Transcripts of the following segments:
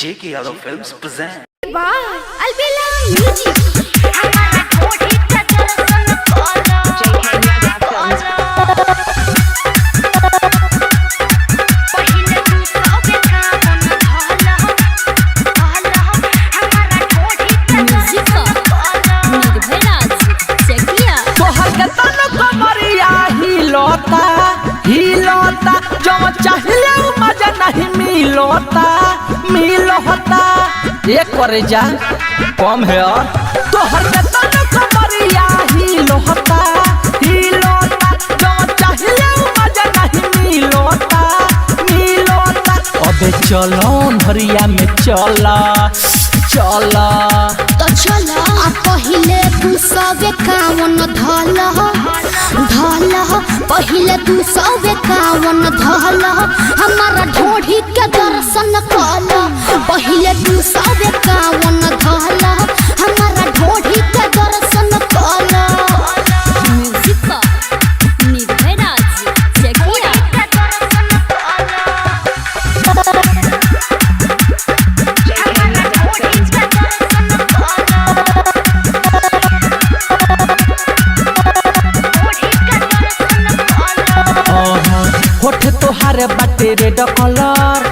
J.K. Yadav Films present. Wow, Albella Music. हिलोता जो चाहिए मजा नहीं मिलोता एक करे जा कम है और तो हर कमरिया हिलोता जो चाहिए मजा नहीं मिलोता अबे चलो भरिया में चला तो चला पहिले तू सबे कावन धल पहिले तू सबे कावन धल हमारा ढोढ़ी के दर्शन कल पहिले तू सबे कावन धल हमारा ढोढ़ी के दर्शन कल होठ तोहार बाटे रेड कलर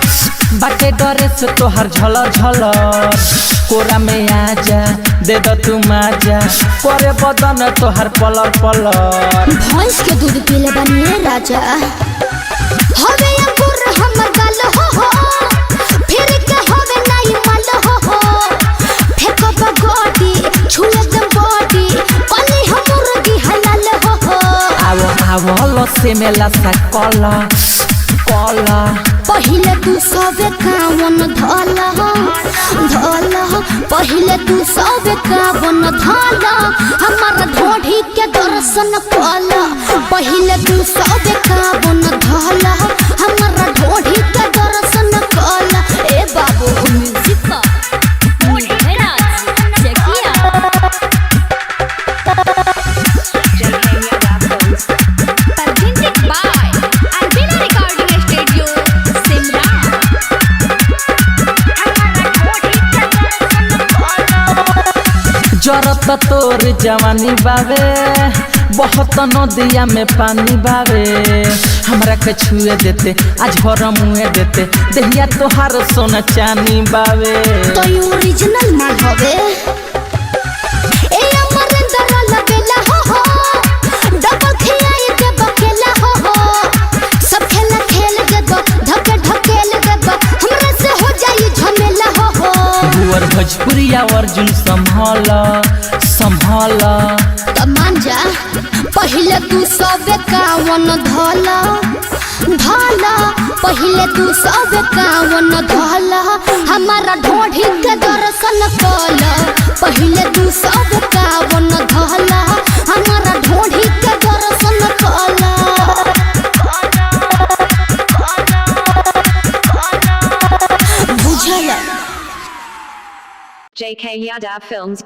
बाटे ड्रेस तोहार झलर झलर कोरा में आजा दे दो तू माजा करे बदन तोहार पलर पलर भैंस के दूध पीले बनिए राजा हवे अंकुर हम गल हो फिर के हवे नहीं मल हो फेंको बगोटी छुए दम बॉडी पली हम मुर्गी हलाल हो आवो लसे में लसा कला पहिले तू सबे कावन धल पहिले तू सबे कावन धल हमारा ढोढ़ी के दर्शन कल पहिले तू सबे कावन धल हमारा ढोढ़ी के दर्शन कल ए बाबू जरत तोर जवानी बावे बहुत नदिया में पानी बावे हमरा के छुए देते आज भर मुँह देते दहिया तोहार सोना चानी बावे तो ओरिजिनल माल हवे ए अमरेंद्र लगेला हो डबल खियाई के बकेला हो सब खेला खेल देबो धके ढकेल देबो हमरा से हो जाई झमेला हो बुअर भोजपुरिया अर्जुन संभाल त मान जा पहिले तू सबे कावन धल पहिले तू सबे कावन धल हमारा ढोढ़ी के दर्शन कल पहिले तू सबे कावन धल हमारा ढोढ़ी के दर्शन कल बुझल J.K. Yadav Films